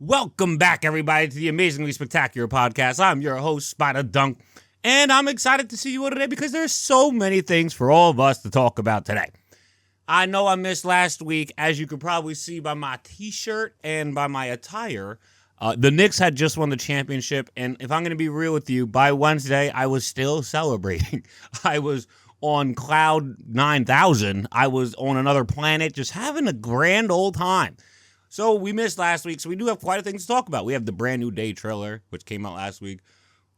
Welcome back, everybody, to the Amazingly Spectacular Podcast. I'm your host, Spider Dunk, and I'm excited to see you all today because there's so many things for all of us to talk about today. I know I missed last week, as you could probably see by my t-shirt and by my attire. The Knicks had just won the championship, and if I'm going to be real with you, by Wednesday, I was still celebrating. I was on cloud 9,000. I was on another planet, just having a grand old time. So we missed last week, so we do have quite a thing to talk about. We have the brand new Day trailer, which came out last week.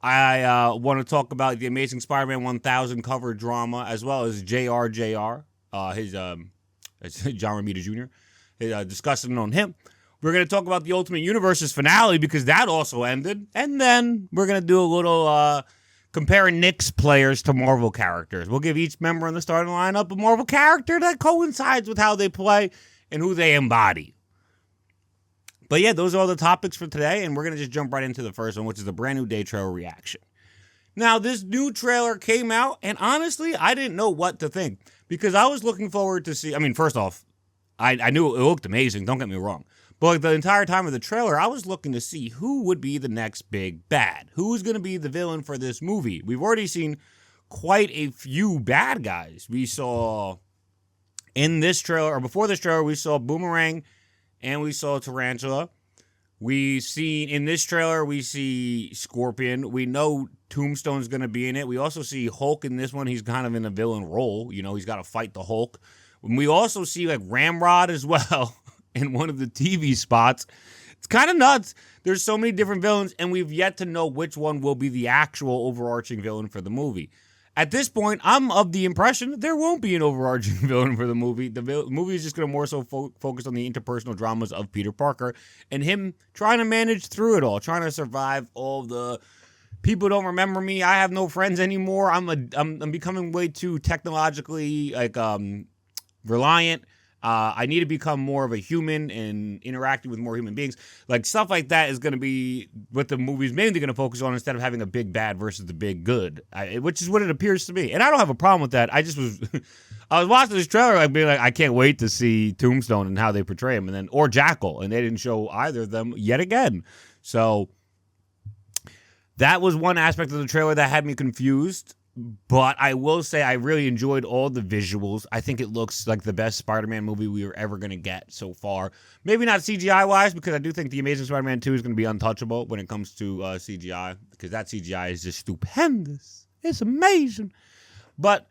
I want to talk about the Amazing Spider-Man 1000 cover drama, as well as JR, his John Romita Jr., discussing on him. We're going to talk about the Ultimate Universe's finale, because that also ended. And then we're going to do a little comparing Knicks players to Marvel characters. We'll give each member in the starting lineup a Marvel character that coincides with how they play and who they embody. But yeah, those are all the topics for today, and we're going to just jump right into the first one, which is the brand new Day trailer reaction. Now, this new trailer came out, and honestly, I didn't know what to think, because I was looking forward to see, first off, I knew it looked amazing, don't get me wrong, but like the entire time of the trailer, I was looking to see who would be the next big bad, who's going to be the villain for this movie. We've already seen quite a few bad guys. We saw in this trailer, or before this trailer, we saw Boomerang, and we saw Tarantula. In this trailer, we see Scorpion. We know Tombstone's going to be in it. We also see Hulk in this one. He's kind of in a villain role. You know, he's got to fight the Hulk. We also see like Ramrod as well in one of the TV spots. It's kind of nuts. There's so many different villains, and we've yet to know which one will be the actual overarching villain for the movie. At this point, I'm of the impression that there won't be an overarching villain for the movie. The movie is just going to more so focus on the interpersonal dramas of Peter Parker and him trying to manage through it all, trying to survive all the people don't remember me. I have no friends anymore. I'm becoming way too technologically reliant. I need to become more of a human and interacting with more human beings. Like, stuff like that is going to be what the movie's mainly going to focus on, instead of having a big bad versus the big good, which is what it appears to be. And I don't have a problem with that. I was watching this trailer, like being like, I can't wait to see Tombstone and how they portray him, or Jackal, and they didn't show either of them yet again. So that was one aspect of the trailer that had me confused. But I will say I really enjoyed all the visuals. I think it looks like the best Spider-Man movie we were ever going to get so far. Maybe not CGI-wise, because I do think The Amazing Spider-Man 2 is going to be untouchable when it comes to CGI, because that CGI is just stupendous. It's amazing. But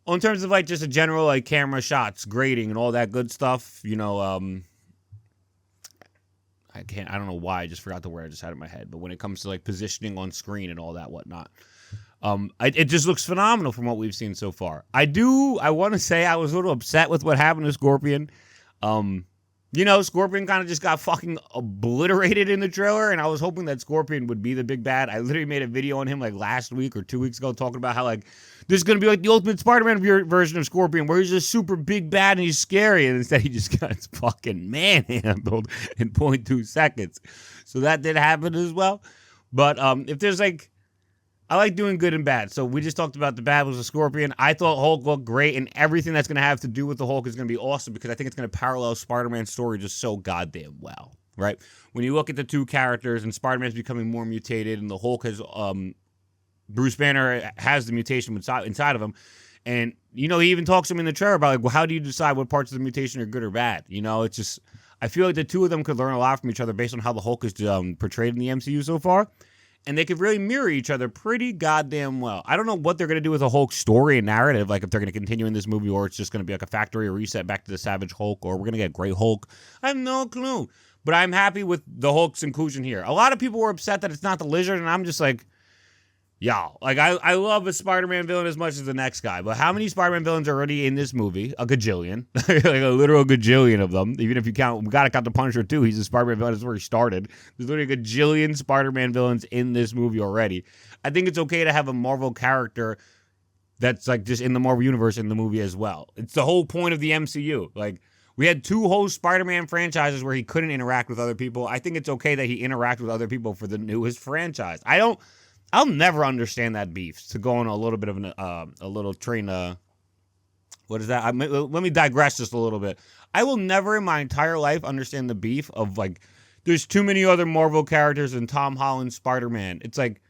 in terms of like just a general like camera shots, grading, and all that good stuff, you know, I don't know why I just forgot the word I just had in my head, but when it comes to like positioning on screen and all that whatnot, it just looks phenomenal from what we've seen so far. I want to say I was a little upset with what happened to Scorpion. Scorpion kind of just got fucking obliterated in the trailer, and I was hoping that Scorpion would be the big bad. I literally made a video on him like last week or 2 weeks ago talking about how like this is going to be like the Ultimate Spider-Man version of Scorpion, where he's just super big bad and he's scary, and instead he just got fucking manhandled in 0.2 seconds. So that did happen as well. But if there's like, I like doing good and bad. So we just talked about the bad was a Scorpion. I thought Hulk looked great, and everything that's going to have to do with the Hulk is going to be awesome, because I think it's going to parallel Spider-Man's story just so goddamn well, right? When you look at the two characters and Spider-Man's becoming more mutated, and the Hulk has, Bruce Banner has the mutation inside of him, and, you know, he even talks to him in the trailer about, like, well, how do you decide what parts of the mutation are good or bad? You know, it's just, I feel like the two of them could learn a lot from each other based on how the Hulk is portrayed in the MCU so far. And they could really mirror each other pretty goddamn well. I don't know what they're going to do with the Hulk story and narrative, like if they're going to continue in this movie, or it's just going to be like a factory reset back to the Savage Hulk, or we're going to get Grey Hulk. I have no clue. But I'm happy with the Hulk's inclusion here. A lot of people were upset that it's not the Lizard, and I'm just like, y'all, like, I love a Spider-Man villain as much as the next guy, but how many Spider-Man villains are already in this movie? A gajillion. Like a literal gajillion of them. Even if you count, we gotta count the Punisher too. He's a Spider-Man villain. That's where he started. There's literally a gajillion Spider-Man villains in this movie already. I think it's okay to have a Marvel character that's like just in the Marvel universe in the movie as well. It's the whole point of the MCU. Like, we had two whole Spider-Man franchises where he couldn't interact with other people. I think it's okay that he interacted with other people for the newest franchise. I'll never understand that beef. To go on a little bit of a little train. What is that? Let me digress just a little bit. I will never in my entire life understand the beef of like there's too many other Marvel characters than Tom Holland's Spider-Man. It's like,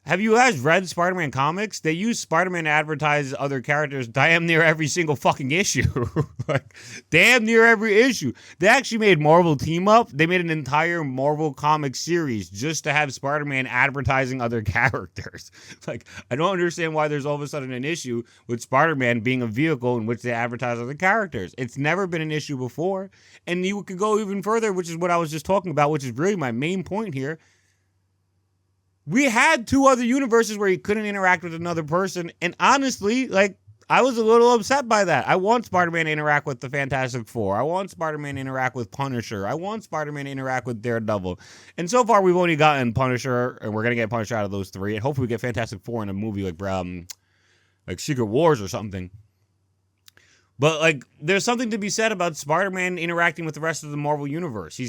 have you guys read Spider-Man comics? They use Spider-Man to advertise other characters damn near every single fucking issue. Like, damn near every issue. They actually made Marvel Team Up. They made an entire Marvel comic series just to have Spider-Man advertising other characters. Like, I don't understand why there's all of a sudden an issue with Spider-Man being a vehicle in which they advertise other characters. It's never been an issue before. And you could go even further, which is what I was just talking about, which is really my main point here. We had two other universes where he couldn't interact with another person, and honestly, like, I was a little upset by that. I want Spider-Man to interact with the Fantastic Four. I want Spider-Man to interact with Punisher. I want Spider-Man to interact with Daredevil. And so far, we've only gotten Punisher, and we're going to get Punisher out of those three, and hopefully we get Fantastic Four in a movie like Secret Wars or something. But, like, there's something to be said about Spider-Man interacting with the rest of the Marvel Universe.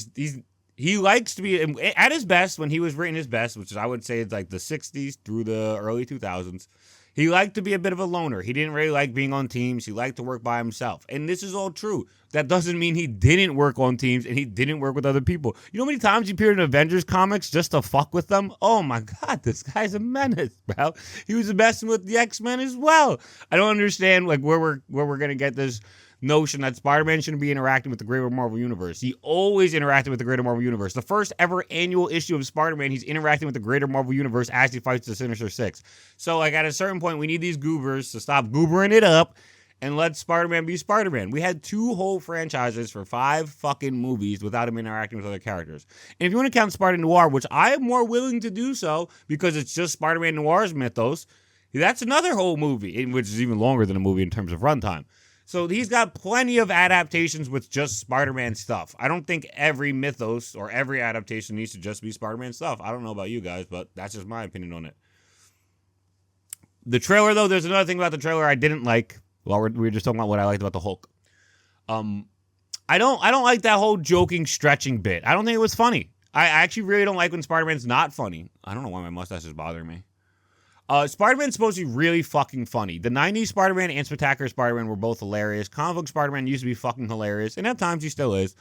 He likes to be at his best when he was written his best, which is, I would say, is like the 60s through the early 2000s. He liked to be a bit of a loner. He didn't really like being on teams. He liked to work by himself. And this is all true. That doesn't mean he didn't work on teams and he didn't work with other people. You know how many times he appeared in Avengers comics just to fuck with them? Oh my God, this guy's a menace, bro. He was the best with the X-Men as well. I don't understand like where we're gonna get this notion that Spider-Man shouldn't be interacting with the greater Marvel Universe. He always interacted with the greater Marvel Universe. The first ever annual issue of Spider-Man, he's interacting with the greater Marvel Universe as he fights the Sinister Six. So, like, at a certain point, we need these goobers to stop goobering it up and let Spider-Man be Spider-Man. We had two whole franchises for 5 fucking movies without him interacting with other characters. And if you want to count Spider Noir, which I am more willing to do so because it's just Spider-Man Noir's mythos, that's another whole movie, which is even longer than a movie in terms of runtime. So he's got plenty of adaptations with just Spider-Man stuff. I don't think every mythos or every adaptation needs to just be Spider-Man stuff. I don't know about you guys, but that's just my opinion on it. The trailer, though, there's another thing about the trailer I didn't like. Well, we were just talking about what I liked about the Hulk. I don't like that whole joking, stretching bit. I don't think it was funny. I actually really don't like when Spider-Man's not funny. I don't know why my mustache is bothering me. Spider-Man's supposed to be really fucking funny. The 90s Spider-Man and Spectacular Spider-Man were both hilarious. Comic book Spider-Man used to be fucking hilarious, and at times he still is.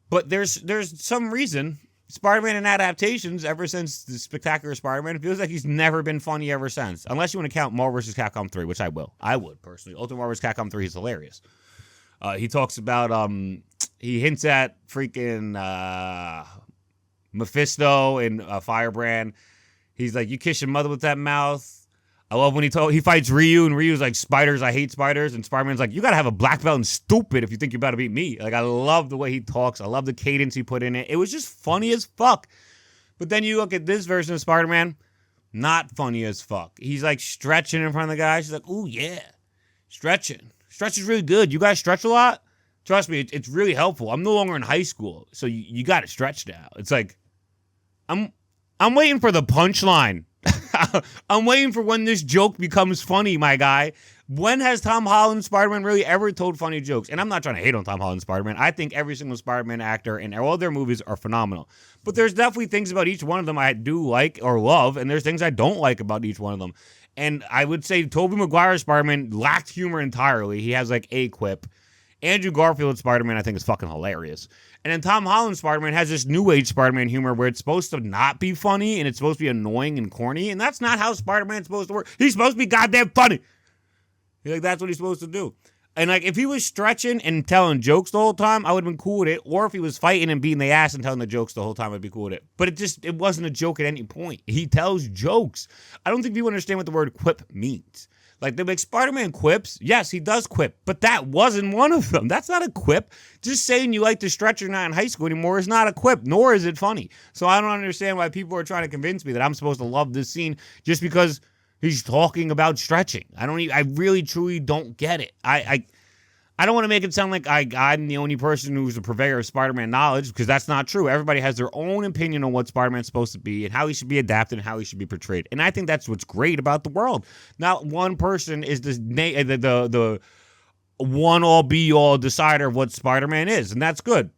But there's some reason Spider-Man in adaptations ever since the Spectacular Spider-Man, it feels like he's never been funny ever since. Unless you want to count Marvel vs. Capcom 3, which I will. I would, personally. Ultimate Marvel vs. Capcom 3 is hilarious. He talks about, he hints at freaking Mephisto and Firebrand. He's like, you kiss your mother with that mouth. I love when he fights Ryu, and Ryu's like, spiders, I hate spiders. And Spider-Man's like, you gotta have a black belt and stupid if you think you're about to beat me. Like, I love the way he talks. I love the cadence he put in it. It was just funny as fuck. But then you look at this version of Spider-Man, not funny as fuck. He's like stretching in front of the guy. She's like, ooh, yeah, stretching. Stretch is really good. You guys stretch a lot? Trust me, it's really helpful. I'm no longer in high school, so you gotta stretch now. It's like, I'm waiting for the punchline. I'm waiting for when this joke becomes funny, my guy. When has Tom Holland Spider-Man really ever told funny jokes? And I'm not trying to hate on Tom Holland Spider-Man. I think every single Spider-Man actor and all their movies are phenomenal. But there's definitely things about each one of them I do like or love, and there's things I don't like about each one of them. And I would say Tobey Maguire's Spider-Man lacked humor entirely. He has like a quip. Andrew Garfield's Spider-Man I think is fucking hilarious. And then Tom Holland's Spider-Man has this new age Spider-Man humor where it's supposed to not be funny and it's supposed to be annoying and corny. And that's not how Spider-Man's supposed to work. He's supposed to be goddamn funny. Like, that's what he's supposed to do. And like, if he was stretching and telling jokes the whole time, I would have been cool with it. Or if he was fighting and beating the ass and telling the jokes the whole time, I'd be cool with it. But it wasn't a joke at any point. He tells jokes. I don't think people understand what the word quip means. Like, they're like, Spider-Man quips? Yes, he does quip, but that wasn't one of them. That's not a quip. Just saying you like to stretch or not in high school anymore is not a quip, nor is it funny. So I don't understand why people are trying to convince me that I'm supposed to love this scene just because he's talking about stretching. I really, truly don't get it. I don't want to make it sound like I'm the only person who's a purveyor of Spider-Man knowledge, because that's not true. Everybody has their own opinion on what Spider-Man's supposed to be and how he should be adapted and how he should be portrayed. And I think that's what's great about the world. Not one person is the one-all, be-all decider of what Spider-Man is, and that's good.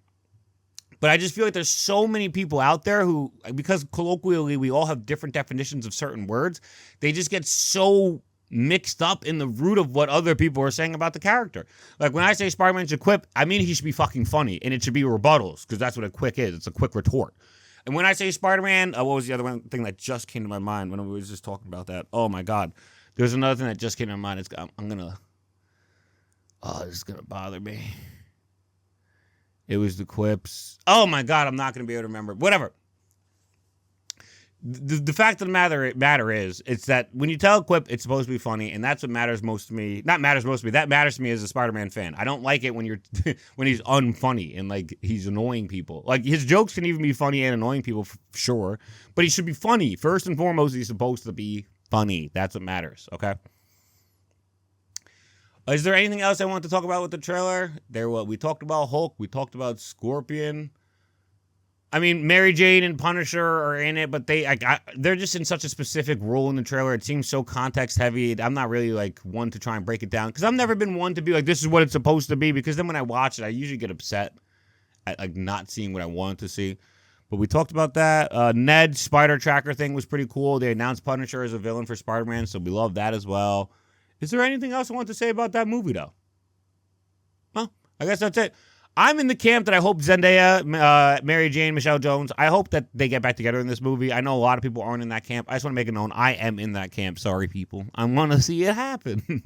But I just feel like there's so many people out there who, because colloquially we all have different definitions of certain words, they just get so mixed up in the root of what other people are saying about the character. Like when I say Spider-Man should quip, I mean he should be fucking funny, and it should be rebuttals, because that's what a quick is. It's a quick retort. And when I say Spider-Man, what was the other one thing that just came to my mind when we was just talking about that? Oh my God. There's another thing that just came to my mind. This is gonna bother me. It was the quips. Oh my God, I'm not gonna be able to remember. Whatever. The fact of the matter is, it's that when you tell a quip, it's supposed to be funny, and that's what matters most to me. Not matters most to me. That matters to me as a Spider-Man fan. I don't like it when you're when he's unfunny and like he's annoying people. Like his jokes can even be funny and annoying people, for sure, but he should be funny. First and foremost, he's supposed to be funny. That's what matters. Okay. Is there anything else I want to talk about with the trailer? We talked about Hulk. We talked about Scorpion. I mean, Mary Jane and Punisher are in it, but they're just in such a specific role in the trailer. It seems so context heavy. I'm not really like one to try and break it down, because I've never been one to be like, this is what it's supposed to be, because then when I watch it, I usually get upset at like not seeing what I wanted to see. But we talked about that. Ned's Spider Tracker thing was pretty cool. They announced Punisher as a villain for Spider-Man, so we love that as well. Is there anything else I want to say about that movie, though? Well, I guess that's it. I'm in the camp that I hope Zendaya, Mary Jane, Michelle Jones, I hope that they get back together in this movie. I know a lot of people aren't in that camp. I just want to make it known I am in that camp. Sorry, people. I want to see it happen.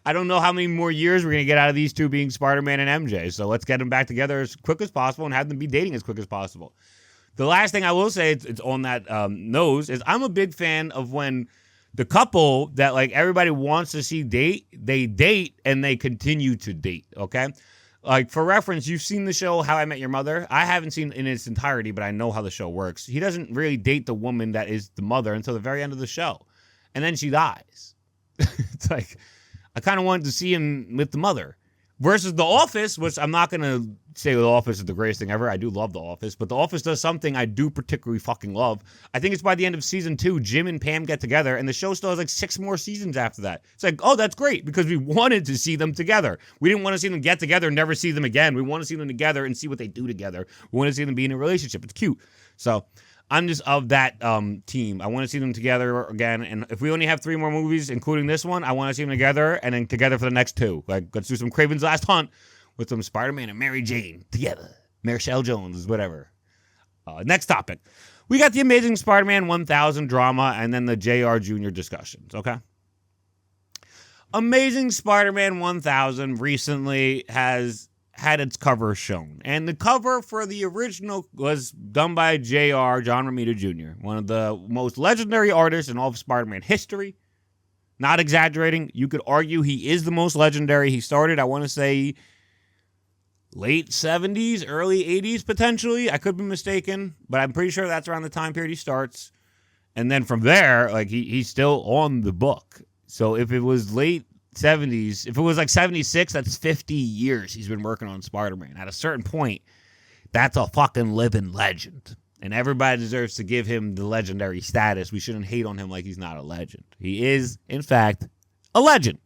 I don't know how many more years we're going to get out of these two being Spider-Man and MJ. So let's get them back together as quick as possible and have them be dating as quick as possible. The last thing I will say, it's on that nose, is I'm a big fan of when the couple that like everybody wants to see date, they date and they continue to date, okay? Like, for reference, you've seen the show How I Met Your Mother. I haven't seen it in its entirety, but I know how the show works. He doesn't really date the woman that is the mother until the very end of the show. And then she dies. It's like, I kind of wanted to see him with the mother. Versus The Office, which I'm not going to say The Office is the greatest thing ever. I do love The Office, but The Office does something I do particularly fucking love. I think it's by the end of season 2, Jim and Pam get together, and the show still has like 6 more seasons after that. It's like, oh, that's great, because we wanted to see them together. We didn't want to see them get together and never see them again. We want to see them together and see what they do together. We want to see them be in a relationship. It's cute. So I'm just of that team. I want to see them together again, and if we only have 3 more movies, including this one, I want to see them together, and then together for the next 2. Like, let's do some Kraven's Last Hunt with some Spider-Man and Mary Jane together. Michelle Jones, whatever. Next topic. We got the Amazing Spider-Man 1000 drama, and then the J.R. Jr. discussions, okay? Amazing Spider-Man 1000 recently has had its cover shown. And the cover for the original was done by J.R. John Romita Jr., one of the most legendary artists in all of Spider-Man history. Not exaggerating. You could argue he is the most legendary. He started, I want to say, late 70s, early 80s, potentially. I could be mistaken, but I'm pretty sure that's around the time period he starts. And then from there, like, he's still on the book. So if it was late 70s, if it was like 76, that's 50 years he's been working on Spider-Man. At a certain point, that's a fucking living legend. And everybody deserves to give him the legendary status. We shouldn't hate on him like he's not a legend. He is, in fact, a legend.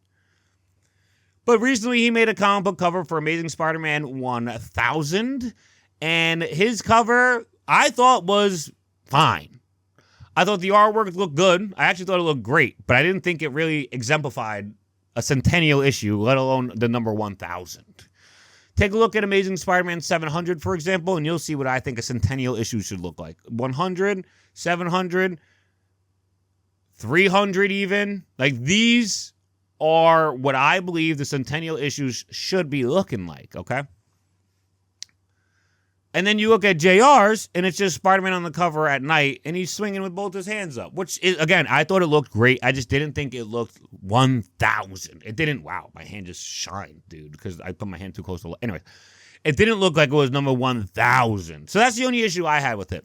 But recently he made a comic book cover for Amazing Spider-Man 1000. And his cover, I thought, was fine. I thought the artwork looked good. I actually thought it looked great. But I didn't think it really exemplified a centennial issue, let alone the number 1000. Take a look at Amazing Spider-Man 700, for example, and you'll see what I think a centennial issue should look like. 100, 700, 300 even. Like, these are what I believe the centennial issues should be looking like, okay? And then you look at JR's, and it's just Spider-Man on the cover at night, and he's swinging with both his hands up, which is, again, I thought it looked great. I just didn't think it looked 1,000. It didn't, wow, my hand just shined, dude, because I put my hand too close to, anyway. It didn't look like it was number 1,000. So that's the only issue I had with it.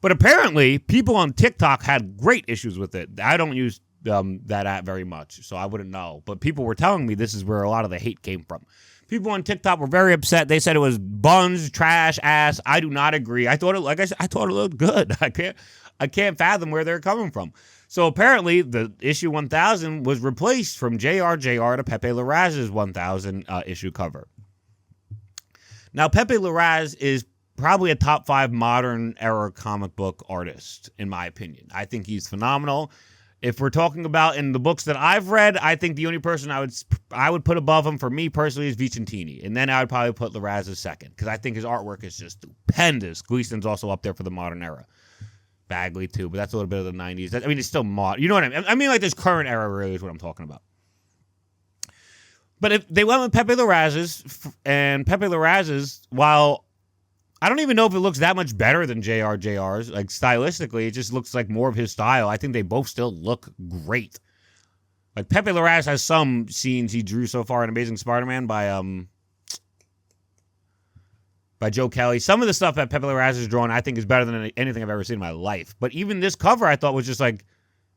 But apparently, people on TikTok had great issues with it. I don't use that app very much, so I wouldn't know. But people were telling me this is where a lot of the hate came from. People on TikTok were very upset. They said it was buns, trash, ass. I do not agree. I thought it, like I said, I thought it looked good. I can't fathom where they're coming from. So apparently, the issue 1000 was replaced from JR to Pepe Larraz's 1000 issue cover. Now, Pepe Larraz is probably a top 5 modern era comic book artist, in my opinion. I think he's phenomenal. If we're talking about in the books that I've read, I think the only person I would put above him for me personally is Vicentini. And then I would probably put Larraz as second because I think his artwork is just stupendous. Gleason's also up there for the modern era. Bagley too, but that's a little bit of the 90s. I mean, it's still mod. You know what I mean? I mean, like this current era really is what I'm talking about. But if they went with Pepe Larraz's, and Pepe Larraz's, while I don't even know if it looks that much better than JR's. Like, stylistically, it just looks like more of his style. I think they both still look great. Like, Pepe Larraz has some scenes he drew so far in Amazing Spider-Man by Joe Kelly. Some of the stuff that Pepe Larraz has drawn, I think, is better than anything I've ever seen in my life. But even this cover, I thought, was just like,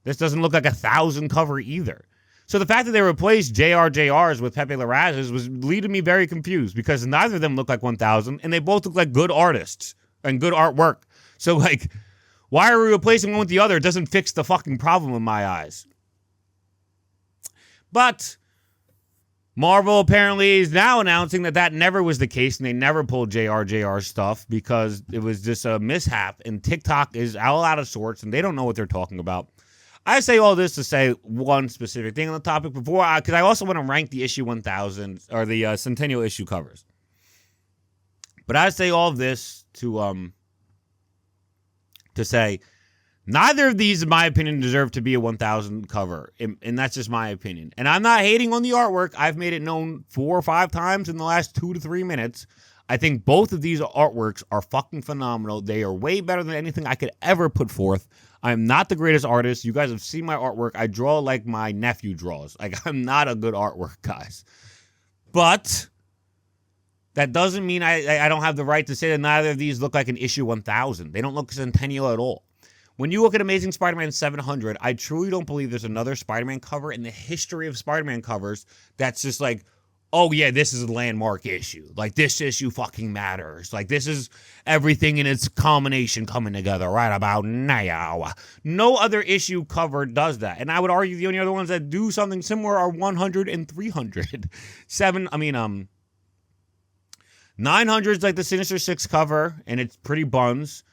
this doesn't look like a 1,000 cover either. So the fact that they replaced JR's with Pepe Larraz's was leading me very confused because neither of them look like 1,000 and they both look like good artists and good artwork. So, like, why are we replacing one with the other? It doesn't fix the fucking problem in my eyes. But Marvel apparently is now announcing that never was the case and they never pulled JR's stuff because it was just a mishap and TikTok is all out of sorts and they don't know what they're talking about. I say all this to say one specific thing on the topic before, because I also want to rank the issue 1000 or the Centennial issue covers. But I say all of this to say neither of these, in my opinion, deserve to be a 1000 cover, and that's just my opinion. And I'm not hating on the artwork. I've made it known 4 or 5 times in the last 2 to 3 minutes. I think both of these artworks are fucking phenomenal. They are way better than anything I could ever put forth. I'm not the greatest artist. You guys have seen my artwork. I draw like my nephew draws. Like, I'm not a good artwork, guys. But that doesn't mean I don't have the right to say that neither of these look like an issue 1000. They don't look Centennial at all. When you look at Amazing Spider-Man 700, I truly don't believe there's another Spider-Man cover in the history of Spider-Man covers that's just like, oh yeah, this is a landmark issue. Like, this issue fucking matters. Like, this is everything in its culmination coming together right about now. No other issue cover does that. And I would argue the only other ones that do something similar are 100 and 300. 900 is like the Sinister Six cover, and it's pretty buns.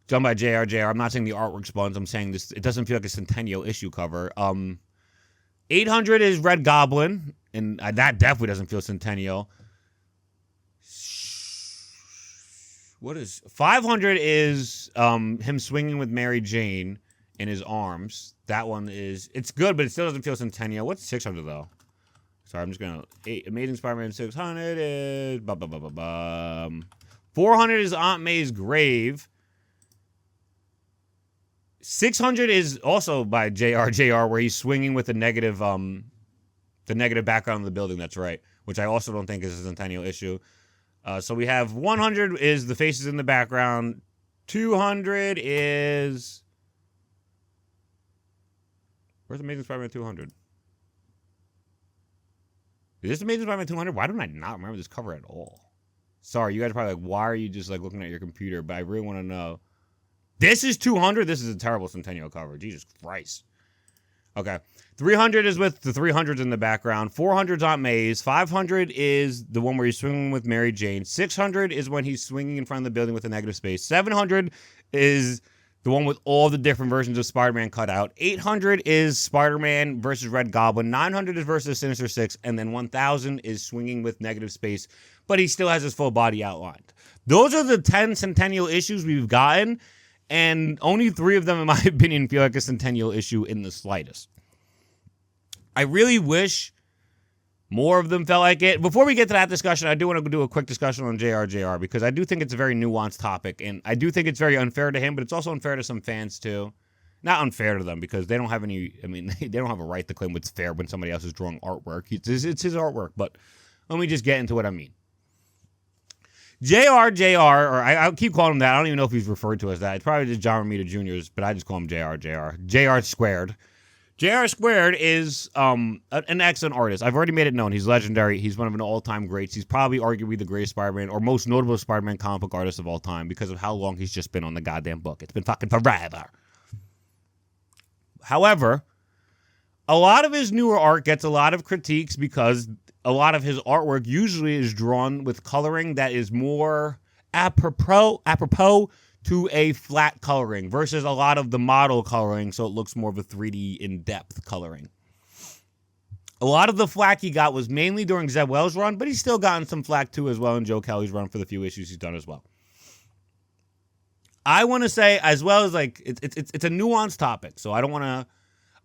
Done by JR. I'm not saying the artwork's buns. I'm saying this. It doesn't feel like a Centennial issue cover. 800 is Red Goblin, and that definitely doesn't feel Centennial. 500 is him swinging with Mary Jane in his arms. That one it's good, but it still doesn't feel Centennial. What's 600 though? Sorry, I'm just gonna. Amazing Spider-Man 600 is 400 is Aunt May's grave. 600 is also by JR, where he's swinging with the negative background of the building. That's right, which I also don't think is a Centennial issue. So we have 100 is the faces in the background. 200 is... Where's Amazing Spider-Man 200? Is this Amazing Spider-Man 200? Why don't I not remember this cover at all? Sorry, you guys are probably like, why are you just like looking at your computer? But I really want to know. This is 200. This is a terrible Centennial cover. Jesus Christ. Okay. 300 is with the 300s in the background. 400's Aunt May's. 500 is the one where he's swinging with Mary Jane. 600 is when he's swinging in front of the building with a negative space. 700 is the one with all the different versions of Spider-Man cut out. 800 is Spider-Man versus Red Goblin. 900 is versus Sinister Six. And then 1000 is swinging with negative space. But he still has his full body outlined. Those are the 10 Centennial issues we've gotten. And only 3 of them, in my opinion, feel like a Centennial issue in the slightest. I really wish more of them felt like it. Before we get to that discussion, I do want to do a quick discussion on JR, because I do think it's a very nuanced topic. And I do think it's very unfair to him, but it's also unfair to some fans, too. Not unfair to them, because they don't have any... I mean, they don't have a right to claim what's fair when somebody else is drawing artwork. It's his artwork, but let me just get into what I mean. JR, or I'll keep calling him that. I don't even know if he's referred to as that. It's probably just John Romita Jr.'s, but I just call him JR. JR Squared. JR Squared is an excellent artist. I've already made it known. He's legendary. He's one of an all-time greats. He's probably arguably the greatest Spider-Man or most notable Spider-Man comic book artist of all time because of how long he's just been on the goddamn book. It's been fucking forever. However, a lot of his newer art gets a lot of critiques because a lot of his artwork usually is drawn with coloring that is more apropos to a flat coloring versus a lot of the model coloring, so it looks more of a 3D in-depth coloring. A lot of the flack he got was mainly during Zeb Wells' run, but he's still gotten some flack too as well in Joe Kelly's run for the few issues he's done as well. I want to say, as well as like it's a nuanced topic, so I don't want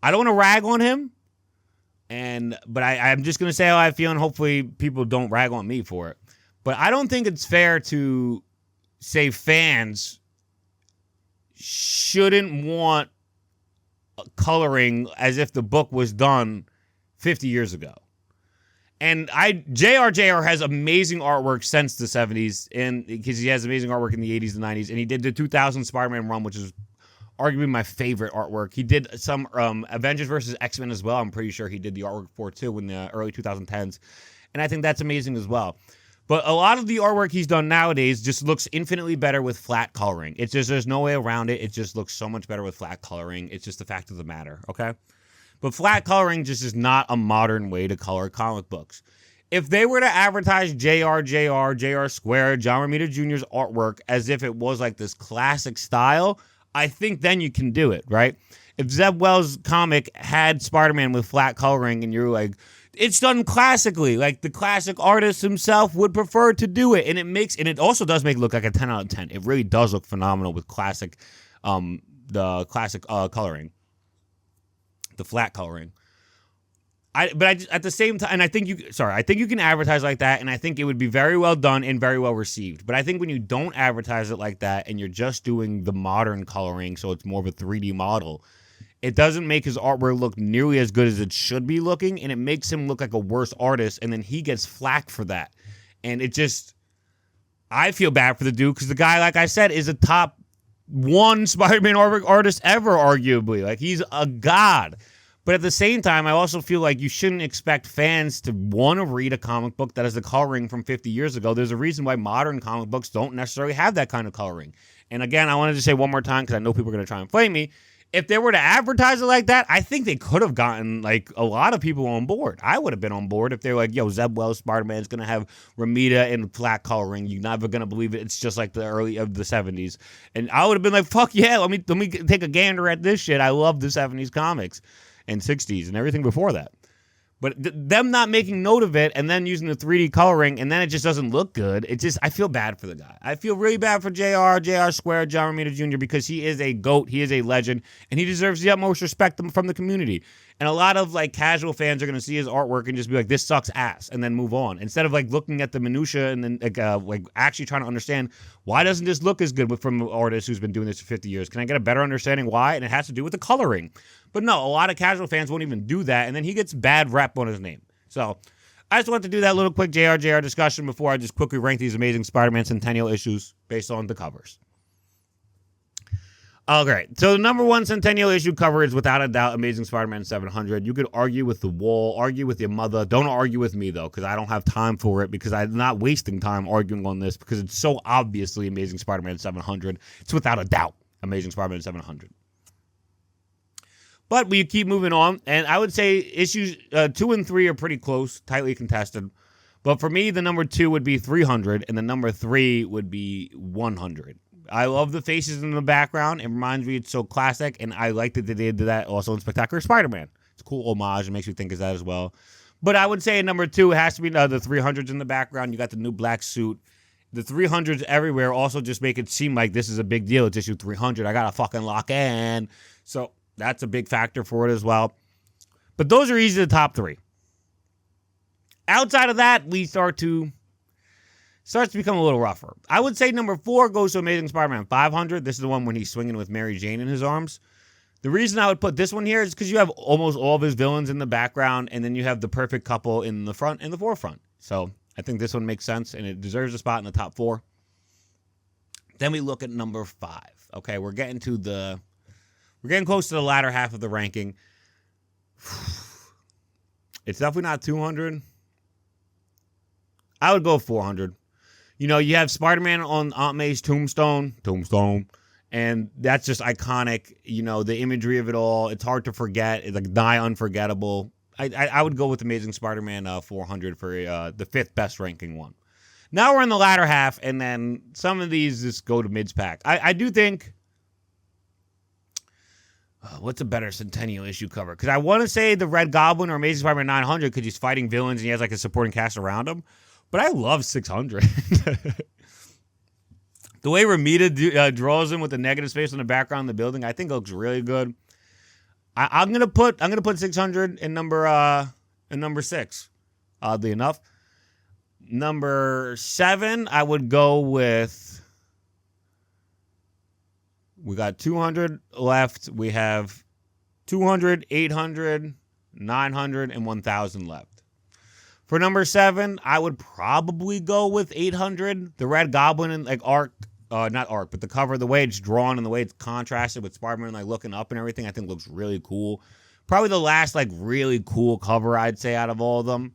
to rag on him, but I'm just gonna say how I feel, and hopefully people don't rag on me for it. But I don't think it's fair to say fans shouldn't want coloring as if the book was done 50 years ago. And JR has amazing artwork since the 70s, and because he has amazing artwork in the 80s and 90s, and he did the 2000 Spider-Man run, which is arguably my favorite artwork. He did some Avengers versus X-Men as well. I'm pretty sure he did the artwork for too in the early 2010s, and I think that's amazing as well. But a lot of the artwork he's done nowadays just looks infinitely better with flat coloring. It's just, there's no way around it. It just looks so much better with flat coloring. It's just the fact of the matter, okay? But flat coloring just is not a modern way to color comic books. If they were to advertise JR Square, John Romita Jr.'s artwork as if it was like this classic style, I think then you can do it, right? If Zeb Wells' comic had Spider-Man with flat coloring and you're like, it's done classically, like the classic artist himself would prefer to do it, and it also does make it look like a 10 out of 10. It really does look phenomenal with classic, the classic coloring. The flat coloring. At the same time, and I think you can advertise like that, and I think it would be very well done and very well received. But I think when you don't advertise it like that and you're just doing the modern coloring, so it's more of a 3D model, it doesn't make his artwork look nearly as good as it should be looking, and it makes him look like a worse artist, and then he gets flack for that. And I feel bad for the dude, because the guy, like I said, is a top one Spider-Man artist ever, arguably. Like, he's a god. But at the same time, I also feel like you shouldn't expect fans to want to read a comic book that has the coloring from 50 years ago. There's a reason why modern comic books don't necessarily have that kind of coloring. And again, I wanted to say one more time, because I know people are going to try and flame me. If they were to advertise it like that, I think they could have gotten like a lot of people on board. I would have been on board if they were like, yo, Zeb Wells Spider-Man is going to have Romita in flat coloring. You're never going to believe it. It's just like the early of the 70s. And I would have been like, fuck yeah, let me take a gander at this shit. I love the 70s comics and 60s and everything before that. But them not making note of it and then using the 3D coloring, and then it just doesn't look good. I feel bad for the guy. I feel really bad for JR Square, John Romita Jr., because he is a GOAT, he is a legend, and he deserves the utmost respect from the community. And a lot of like casual fans are going to see his artwork and just be like, this sucks ass, and then move on. Instead of like looking at the minutia and then like actually trying to understand, why doesn't this look as good from an artist who's been doing this for 50 years? Can I get a better understanding why? And it has to do with the coloring. But no, a lot of casual fans won't even do that, and then he gets bad rep on his name. So I just wanted to do that little quick JR discussion before I just quickly rank these Amazing Spider-Man Centennial issues based on the covers. Okay, so the number one Centennial issue cover is without a doubt Amazing Spider-Man 700. You could argue with the wall, argue with your mother. Don't argue with me, though, because I don't have time for it, because I'm not wasting time arguing on this, because it's so obviously Amazing Spider-Man 700. It's without a doubt Amazing Spider-Man 700. But we keep moving on, and I would say issues 2 and 3 are pretty close, tightly contested. But for me, the number 2 would be 300, and the number 3 would be 100. I love the faces in the background. It reminds me it's so classic, and I like that they did that also in Spectacular Spider-Man. It's a cool homage. It makes me think of that as well. But I would say number 2 has to be the 300s in the background. You got the new black suit. The 300s everywhere also just make it seem like this is a big deal. It's issue 300. I got to fucking lock in. So that's a big factor for it as well. But those are easily the top 3. Outside of that, we starts to become a little rougher. I would say number 4 goes to Amazing Spider-Man 500. This is the one when he's swinging with Mary Jane in his arms. The reason I would put this one here is because you have almost all of his villains in the background, and then you have the perfect couple in the front and the forefront. So I think this one makes sense, and it deserves a spot in the top 4. Then we look at number 5. Okay, we're getting close to the latter half of the ranking. It's definitely not 200. I would go 400. You know, you have Spider-Man on Aunt May's tombstone, and that's just iconic. You know, the imagery of it all. It's hard to forget. It's like nigh unforgettable. I would go with Amazing Spider-Man 400 for the 5th best ranking one. Now we're in the latter half, and then some of these just go to mids pack. I do think. What's a better Centennial issue cover? Because I want to say the Red Goblin or Amazing Spider-Man 900 because he's fighting villains and he has like a supporting cast around him. But I love 600. The way Ramita draws him with the negative space in the background of the building, I think looks really good. I'm gonna put 600 in number 6. Oddly enough, number 7, I would go with. We got 200 left. We have 200, 800, 900, and 1,000 left. For number 7, I would probably go with 800. The Red Goblin and like arc, not arc, but the cover, the way it's drawn and the way it's contrasted with Spider-Man like looking up and everything, I think looks really cool. Probably the last like really cool cover I'd say out of all of them.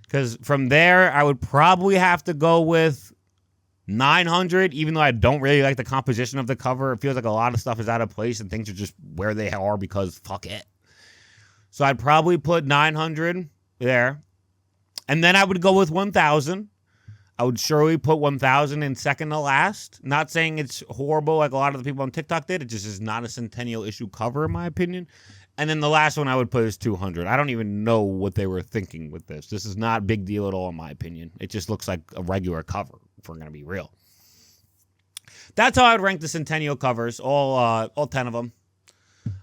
Because from there, I would probably have to go with 900, even though I don't really like the composition of the cover. It feels like a lot of stuff is out of place and things are just where they are because fuck it. So I'd probably put 900 there. And then I would go with 1,000. I would surely put 1,000 in second to last. Not saying it's horrible like a lot of the people on TikTok did. It just is not a Centennial issue cover in my opinion. And then the last one I would put is 200. I don't even know what they were thinking with this. This is not a big deal at all in my opinion. It just looks like a regular cover, if we're going to be real. That's how I would rank the Centennial covers, all 10 of them.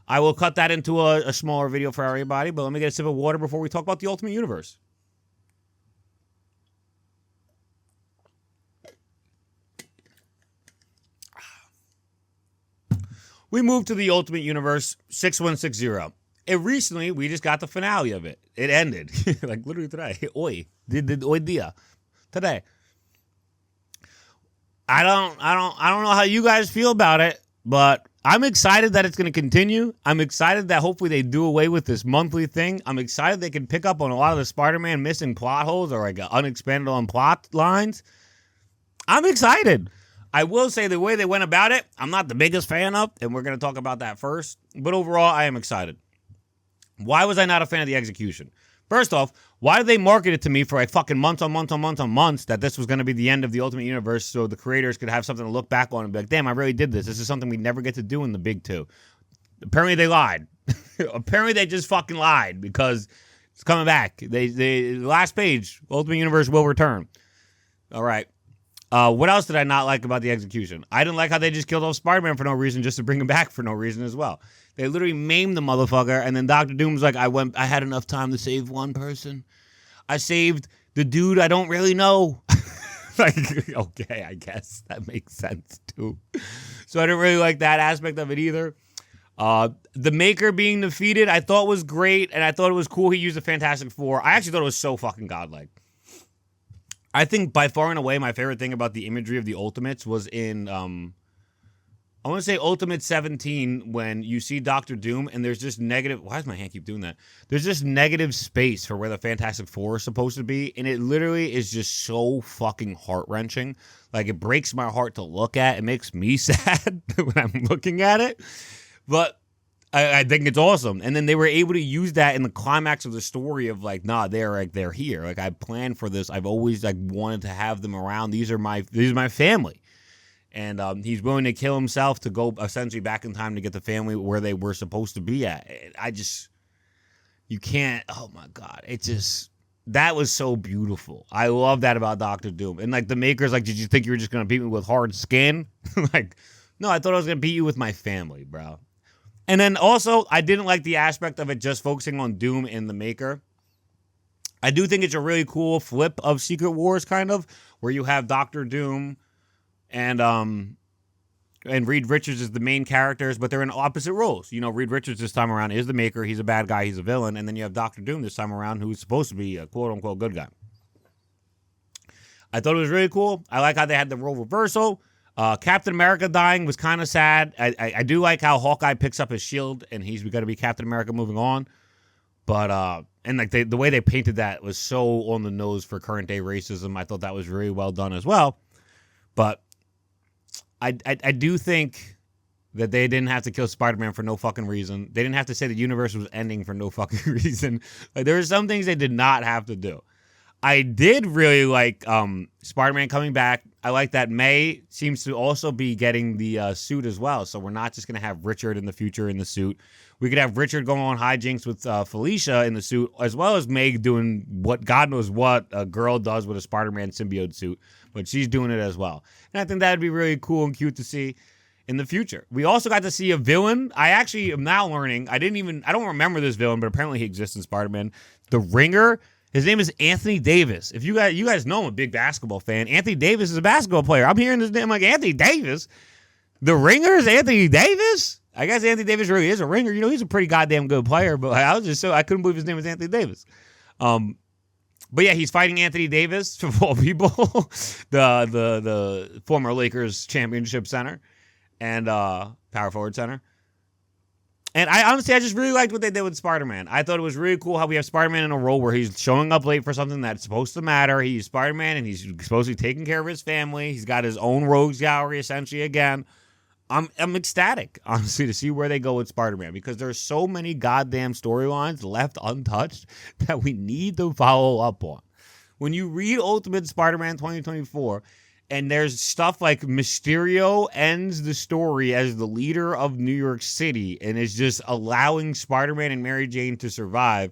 I will cut that into a smaller video for everybody, but let me get a sip of water before we talk about the Ultimate Universe. We moved to the Ultimate Universe 6160. We just got the finale of it. It ended. Like literally today. Hoy dia. Today. I don't know how you guys feel about it, but I'm excited that it's going to continue. I'm excited that hopefully they do away with this monthly thing. I'm excited they can pick up on a lot of the Spider-Man missing plot holes or like unexpanded on plot lines. I'm excited. I will say the way they went about it, I'm not the biggest fan of, and we're going to talk about that first. But overall, I am excited. Why was I not a fan of the execution? First off, why did they market it to me for like fucking months that this was going to be the end of the Ultimate Universe so the creators could have something to look back on and be like, damn, I really did this. This is something we never get to do in the big two. Apparently they lied. Apparently they just fucking lied because it's coming back. The last page, Ultimate Universe will return. All right. What else did I not like about the execution? I didn't like how they just killed off Spider-Man for no reason, just to bring him back for no reason as well. They literally maimed the motherfucker, and then Dr. Doom's like, I had enough time to save one person. I saved the dude I don't really know. Like, okay, I guess that makes sense too. So I didn't really like that aspect of it either. The Maker being defeated, I thought was great, and I thought it was cool he used the Fantastic Four. I actually thought it was so fucking godlike. I think by far and away my favorite thing about the imagery of the Ultimates was in, I want to say Ultimate 17 when you see Doctor Doom and there's just negative, why does my hand keep doing that? There's just negative space for where the Fantastic Four is supposed to be, and it literally is just so fucking heart-wrenching. Like, it breaks my heart to look at. It makes me sad when I'm looking at it, but I think it's awesome. And then they were able to use that in the climax of the story of like, nah, they're here. Like, I planned for this. I've always like wanted to have them around. These are my family. And he's willing to kill himself to go essentially back in time to get the family where they were supposed to be at. You can't, oh my God. That was so beautiful. I love that about Doctor Doom. And like the Maker's like, did you think you were just going to beat me with hard skin? Like, no, I thought I was going to beat you with my family, bro. And then also, I didn't like the aspect of it just focusing on Doom and the Maker. I do think it's a really cool flip of Secret Wars, kind of, where you have Doctor Doom and Reed Richards is the main characters, but they're in opposite roles. You know, Reed Richards this time around is the Maker. He's a bad guy. He's a villain. And then you have Doctor Doom this time around, who's supposed to be a quote-unquote good guy. I thought it was really cool. I like how they had the role reversal. Captain America dying was kind of sad. I do like how Hawkeye picks up his shield and he's going to be Captain America moving on. But, and like the way they painted that was so on the nose for current day racism. I thought that was really well done as well. But I do think that they didn't have to kill Spider-Man for no fucking reason. They didn't have to say the universe was ending for no fucking reason. Like, there are some things they did not have to do. I did really like Spider-Man coming back. I like that May seems to also be getting the suit as well. So we're not just going to have Richard in the future in the suit. We could have Richard going on hijinks with Felicia in the suit, as well as May doing what God knows what a girl does with a Spider-Man symbiote suit. But she's doing it as well. And I think that would be really cool and cute to see in the future. We also got to see a villain. I actually am now learning. I don't remember this villain, but apparently he exists in Spider-Man. The Ringer. His name is Anthony Davis. If you guys know I'm a big basketball fan. Anthony Davis is a basketball player. I'm hearing this name like Anthony Davis. The Ringer is Anthony Davis? I guess Anthony Davis really is a ringer. You know, he's a pretty goddamn good player, but I couldn't believe his name was Anthony Davis. But yeah, he's fighting Anthony Davis, of all people, the former Lakers championship center and power forward center. And I just really liked what they did with Spider-Man. I thought it was really cool how we have Spider-Man in a role where he's showing up late for something that's supposed to matter. He's Spider-Man, and he's supposed to be taking care of his family. He's got his own rogues gallery, essentially, again. I'm ecstatic, honestly, to see where they go with Spider-Man, because there's so many goddamn storylines left untouched that we need to follow up on. When you read Ultimate Spider-Man 2024, and there's stuff like Mysterio ends the story as the leader of New York City and is just allowing Spider-Man and Mary Jane to survive.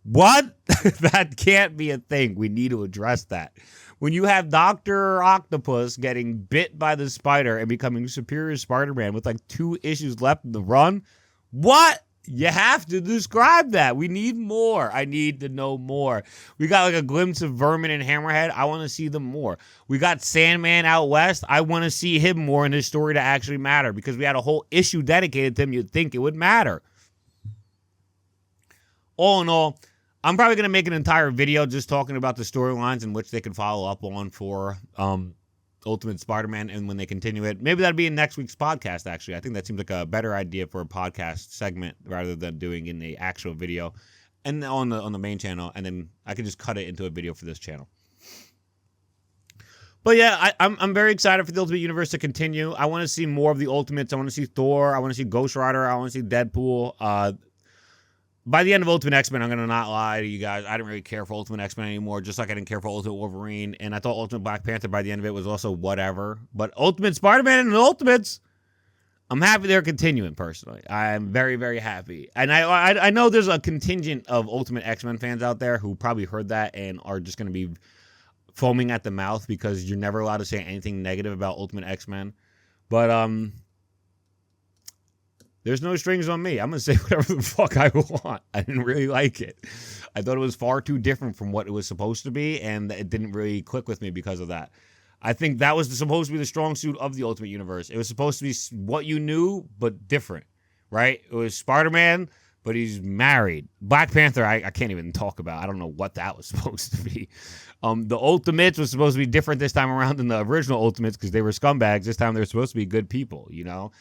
What? That can't be a thing. We need to address that. When you have Dr. Octopus getting bit by the spider and becoming Superior Spider-Man with like 2 issues left in the run, what? You have to describe that. We need more. I need to know more. We got like a glimpse of Vermin and Hammerhead. I want to see them more. We got Sandman out west. I want to see him more in his story to actually matter, because we had a whole issue dedicated to him. You'd think it would matter. All in all, I'm probably going to make an entire video just talking about the storylines in which they could follow up on for Ultimate Spider-Man, and when they continue it. Maybe that'll be in next week's podcast, actually. I think that seems like a better idea for a podcast segment rather than doing in the actual video and on the main channel, and then I can just cut it into a video for this channel. But yeah, I'm very excited for the Ultimate Universe to continue. I want to see more of the Ultimates. I want to see Thor. I want to see Ghost Rider. I want to see Deadpool. By the end of Ultimate X-Men, I'm going to not lie to you guys, I didn't really care for Ultimate X-Men anymore, just like I didn't care for Ultimate Wolverine, and I thought Ultimate Black Panther by the end of it was also whatever. But Ultimate Spider-Man and the Ultimates, I'm happy they're continuing, personally. I'm very, very happy. And I know there's a contingent of Ultimate X-Men fans out there who probably heard that and are just going to be foaming at the mouth because you're never allowed to say anything negative about Ultimate X-Men. But, there's no strings on me. I'm going to say whatever the fuck I want. I didn't really like it. I thought it was far too different from what it was supposed to be, and it didn't really click with me because of that. I think that was supposed to be the strong suit of the Ultimate Universe. It was supposed to be what you knew, but different, right? It was Spider-Man, but he's married. Black Panther, I can't even talk about. I don't know what that was supposed to be. The Ultimates was supposed to be different this time around than the original Ultimates because they were scumbags. This time they were supposed to be good people, you know?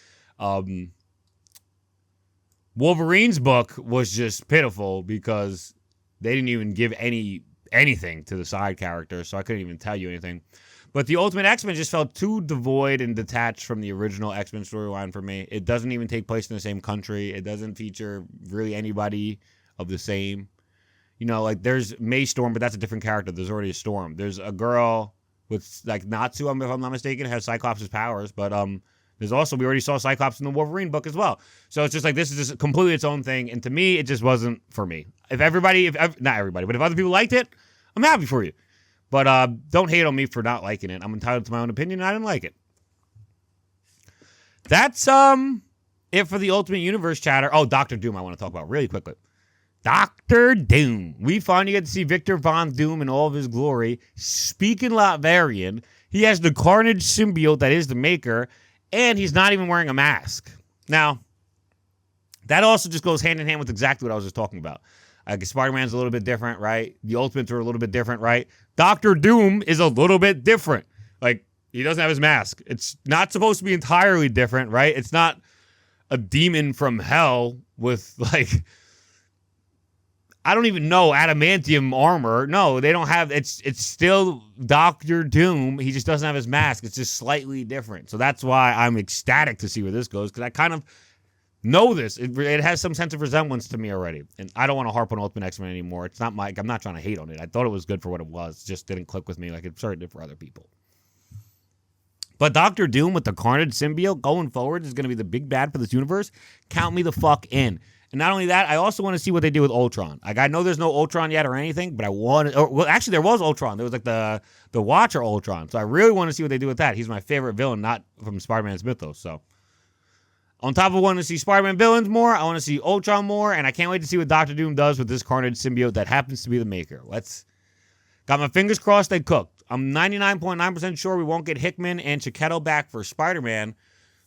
Wolverine's book was just pitiful because they didn't even give anything to the side characters, so I couldn't even tell you anything. But the Ultimate X-Men just felt too devoid and detached from the original X-Men storyline for me. It doesn't even take place in the same country. It doesn't feature really anybody of the same. You know, like there's May Storm, but that's a different character. There's already a Storm. There's a girl with like Natsu, if I'm not mistaken, has Cyclops' powers, but there's also, we already saw Cyclops in the Wolverine book as well. So it's just like, this is just completely its own thing. And to me, it just wasn't for me. Not everybody, but if other people liked it, I'm happy for you. But don't hate on me for not liking it. I'm entitled to my own opinion, and I didn't like it. That's it for the Ultimate Universe chatter. Oh, Dr. Doom I want to talk about really quickly. Dr. Doom. We finally get to see Victor Von Doom in all of his glory. Speaking Latvarian, he has the Carnage symbiote that is the Maker, and he's not even wearing a mask. Now, that also just goes hand in hand with exactly what I was just talking about. I guess Spider-Man's a little bit different, right? The Ultimates are a little bit different, right? Dr. Doom is a little bit different. Like, he doesn't have his mask. It's not supposed to be entirely different, right? It's not a demon from hell with, like, I don't even know, adamantium armor. No, they don't have, it's still Dr. Doom. He just doesn't have his mask. It's just slightly different. So that's why I'm ecstatic to see where this goes, because I kind of know this. It has some sense of resemblance to me already. And I don't want to harp on Ultimate X-Men anymore. It's not I'm not trying to hate on it. I thought it was good for what it was. It just didn't click with me like it started to for other people. But Doctor Doom with the Carnage symbiote going forward is going to be the big bad for this universe. Count me the fuck in. And not only that, I also want to see what they do with Ultron. Like, I know there's no Ultron yet or anything, but I want to... Well, actually, there was Ultron. There was, like, the Watcher Ultron. So I really want to see what they do with that. He's my favorite villain, not from Spider-Man's mythos. So on top of wanting to see Spider-Man villains more, I want to see Ultron more, and I can't wait to see what Doctor Doom does with this Carnage symbiote that happens to be the Maker. Got my fingers crossed they cooked. I'm 99.9% sure we won't get Hickman and Chiquetto back for Spider-Man.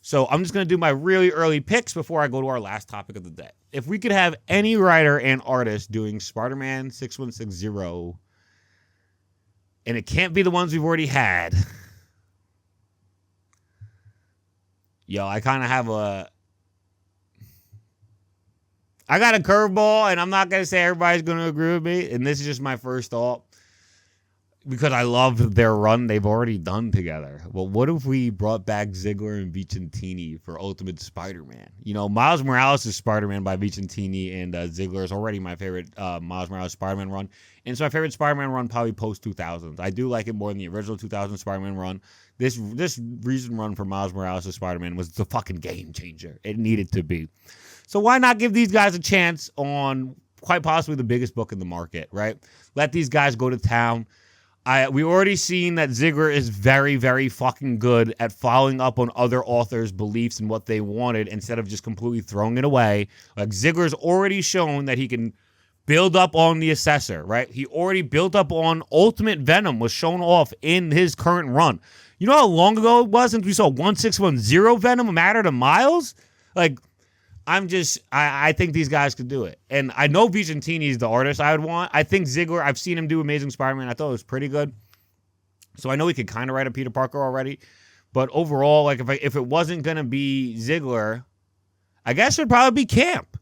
So I'm just going to do my really early picks before I go to our last topic of the day. If we could have any writer and artist doing Spider-Man 6160, and it can't be the ones we've already had. Yo, I kind of have I got a curveball, and I'm not going to say everybody's going to agree with me, and this is just my first thought. Because I love their run they've already done together. Well, what if we brought back Ziggler and Vicentini for Ultimate Spider-Man? You know, Miles Morales is Spider-Man by Vicentini, and Ziggler is already my favorite Miles Morales Spider-Man run. And it's my favorite Spider-Man run probably post-2000s. I do like it more than the original 2000 Spider-Man run. This recent run for Miles Morales as Spider-Man was the fucking game changer. It needed to be. So why not give these guys a chance on quite possibly the biggest book in the market, right? Let these guys go to town. We already seen that Ziggler is very, very fucking good at following up on other authors' beliefs and what they wanted instead of just completely throwing it away. Like, Ziggler's already shown that he can build up on the Assessor, right? He already built up on Ultimate Venom, was shown off in his current run. You know how long ago it was since we saw 1610 Venom matter to Miles? Like, I think these guys could do it. And I know Vicentini is the artist I would want. I think Ziggler, I've seen him do Amazing Spider-Man. I thought it was pretty good. So I know he could kind of write a Peter Parker already. But overall, like, if it wasn't going to be Ziggler, I guess it would probably be Camp.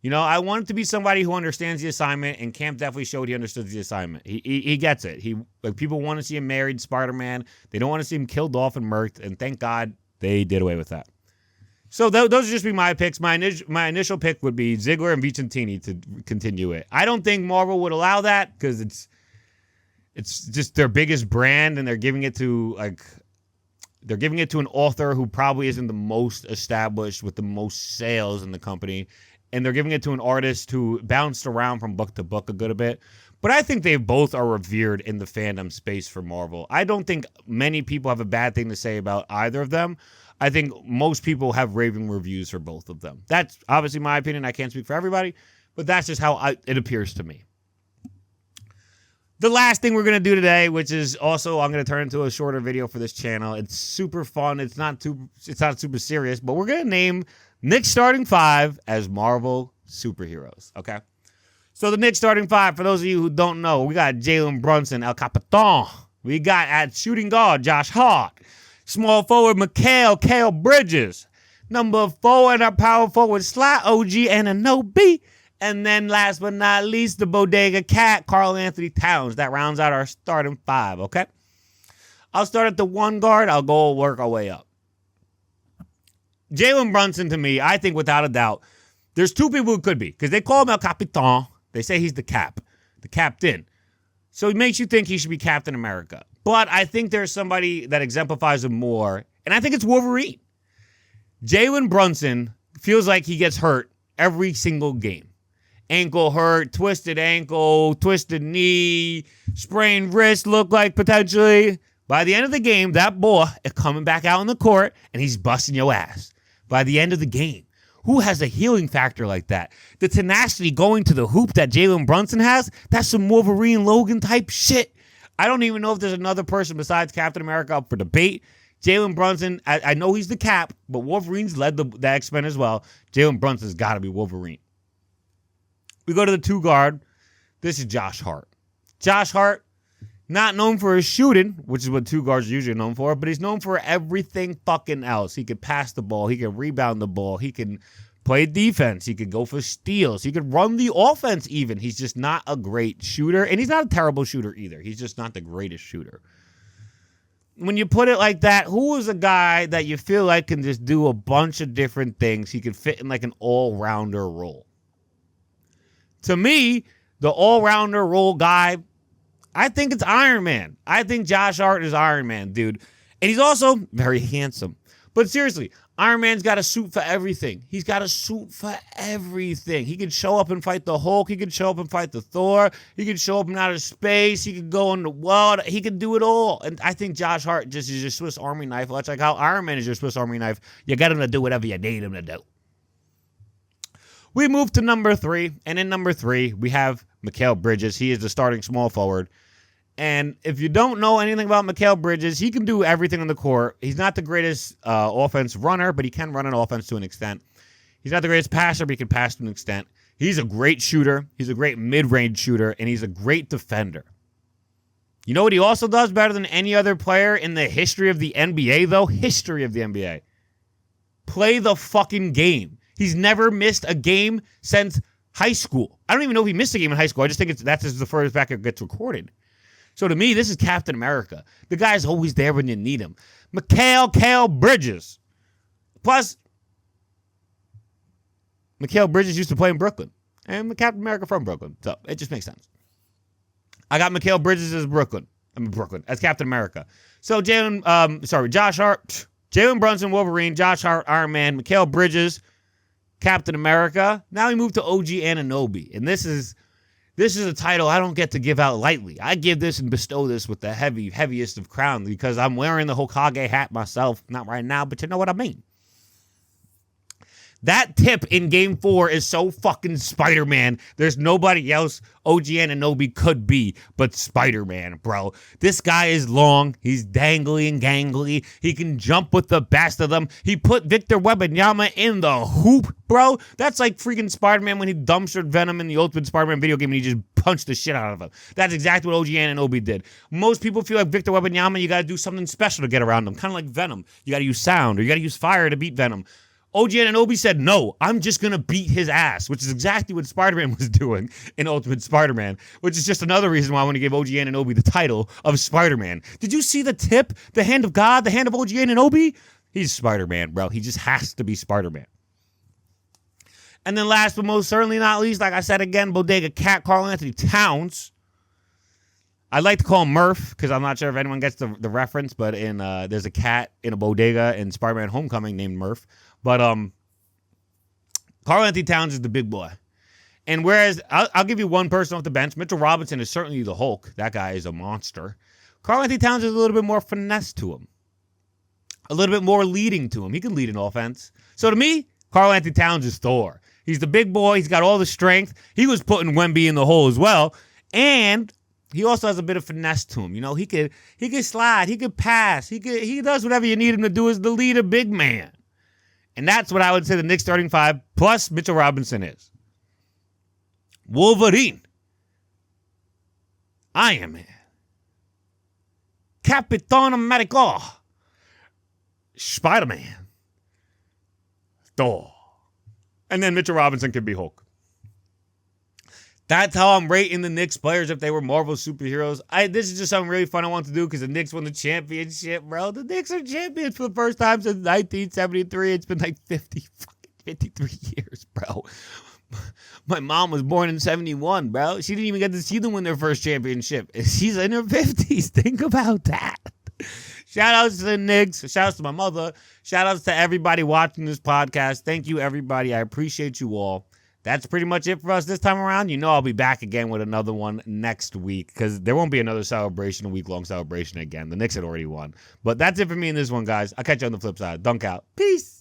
You know, I want it to be somebody who understands the assignment, and Camp definitely showed he understood the assignment. He gets it. People want to see him married Spider-Man. They don't want to see him killed off and murked, and thank God they did away with that. So those would just be my picks. My initial pick would be Ziggler and Vicentini to continue it. I don't think Marvel would allow that because it's just their biggest brand, and they're giving it to an author who probably isn't the most established with the most sales in the company, and they're giving it to an artist who bounced around from book to book a good bit. But I think they both are revered in the fandom space for Marvel. I don't think many people have a bad thing to say about either of them. I think most people have raving reviews for both of them. That's obviously my opinion. I can't speak for everybody, but that's just how it appears to me. The last thing we're going to do today, which is also I'm going to turn into a shorter video for this channel. It's super fun. It's not super serious, but we're going to name Nick's starting five as Marvel superheroes, okay? So the Knicks starting five, for those of you who don't know, we got Jalen Brunson, El Capitan. We got at shooting guard, Josh Hart. Small forward, Kale Bridges. Number 4 and our power forward, Sly OG Anunoby. And then last but not least, the Bodega Cat, Karl Anthony Towns. That rounds out our starting five, okay? I'll start at the one guard. I'll go work our way up. Jalen Brunson, to me, I think without a doubt, there's two people who could be. Because they call him El Capitan. They say he's the captain. So it makes you think he should be Captain America. But I think there's somebody that exemplifies him more, and I think it's Wolverine. Jalen Brunson feels like he gets hurt every single game. Ankle hurt, twisted ankle, twisted knee, sprained wrist look like potentially. By the end of the game, that boy is coming back out on the court, and he's busting your ass. By the end of the game. Who has a healing factor like that? The tenacity going to the hoop that Jalen Brunson has, that's some Wolverine Logan type shit. I don't even know if there's another person besides Captain America up for debate. Jalen Brunson, I know he's the Cap, but Wolverine's led the X-Men as well. Jalen Brunson's got to be Wolverine. We go to the two guard. This is Josh Hart. Josh Hart, not known for his shooting, which is what two guards are usually known for, but he's known for everything fucking else. He could pass the ball. He could rebound the ball. He can play defense. He could go for steals. He could run the offense even. He's just not a great shooter, and he's not a terrible shooter either. He's just not the greatest shooter. when you put it like that, who is a guy that you feel like can just do a bunch of different things? He could fit in like an all-rounder role. To me, the all-rounder role guy, I think it's Iron Man. I think Josh Hart is Iron Man, dude. And he's also very handsome. But seriously, Iron Man's got a suit for everything. He's got a suit for everything. He can show up and fight the Hulk. He can show up and fight the Thor. He can show up in outer space. He can go in the world. He can do it all. And I think Josh Hart just is your Swiss Army knife. Much like how Iron Man is your Swiss Army knife. You got him to do whatever you need him to do. We move to number 3. And in number 3, we have Mikal Bridges. He is the starting small forward. And if you don't know anything about Mikal Bridges, he can do everything on the court. He's not the greatest offense runner, but he can run an offense to an extent. He's not the greatest passer, but he can pass to an extent. He's a great shooter. He's a great mid-range shooter, and he's a great defender. You know what he also does better than any other player in the history of the NBA, though? History of the NBA. Play the fucking game. He's never missed a game since high school. I don't even know if he missed a game in high school. I just think that's the furthest back it gets recorded. So to me, this is Captain America. The guy's always there when you need him. Mikal Bridges. Plus, Mikal Bridges used to play in Brooklyn. And Captain America from Brooklyn. So it just makes sense. I got Mikal Bridges as as Captain America. So Josh Hart, Jalen Brunson, Wolverine, Josh Hart, Iron Man, Mikal Bridges, Captain America. Now we move to OG Anunoby. And this is a title I don't get to give out lightly. I give this and bestow this with the heaviest of crowns because I'm wearing the Hokage hat myself. Not right now, but you know what I mean. That tip in Game 4 is so fucking Spider-Man. There's nobody else OG Anunoby could be but Spider-Man, bro. This guy is long. He's dangly and gangly. He can jump with the best of them. He put Victor Wembanyama in the hoop, bro. That's like freaking Spider-Man when he dumpstered Venom in the Ultimate Spider-Man video game and he just punched the shit out of him. That's exactly what OG Anunoby did. Most people feel like Victor Wembanyama, you got to do something special to get around him. Kind of like Venom. You got to use sound or you got to use fire to beat Venom. OG Anunoby said, no, I'm just going to beat his ass, which is exactly what Spider-Man was doing in Ultimate Spider-Man, which is just another reason why I want to give OG Anunoby the title of Spider-Man. Did you see the tip? The hand of God, the hand of OG Anunoby? He's Spider-Man, bro. He just has to be Spider-Man. And then last but most certainly not least, like I said again, Bodega Cat, Karl-Anthony Towns. I like to call him Murph because I'm not sure if anyone gets the reference, but there's a cat in a bodega in Spider-Man Homecoming named Murph. But Karl-Anthony Towns is the big boy. And whereas I'll give you one person off the bench, Mitchell Robinson is certainly the Hulk. That guy is a monster. Karl-Anthony Towns is a little bit more finesse to him. A little bit more leading to him. He can lead an offense. So to me, Karl-Anthony Towns is Thor. He's the big boy. He's got all the strength. He was putting Wemby in the hole as well. And he also has a bit of finesse to him. You know, he could slide. He could pass. He does whatever you need him to do as the leader big man. And that's what I would say the Knicks starting 5 plus Mitchell Robinson is. Wolverine. Iron Man. Capitan America. Spider-Man. Thor. And then Mitchell Robinson could be Hulk. That's how I'm rating the Knicks players if they were Marvel superheroes. This is just something really fun I want to do because the Knicks won the championship, bro. The Knicks are champions for the first time since 1973. It's been like 53 years, bro. My mom was born in 71, bro. She didn't even get to see them win their first championship. She's in her 50s. Think about that. Shout outs to the Knicks. Shout outs to my mother. Shout outs to everybody watching this podcast. Thank you, everybody. I appreciate you all. That's pretty much it for us this time around. You know I'll be back again with another one next week because there won't be another celebration, a week-long celebration again. The Knicks had already won. But that's it for me in this one, guys. I'll catch you on the flip side. Dunk out. Peace.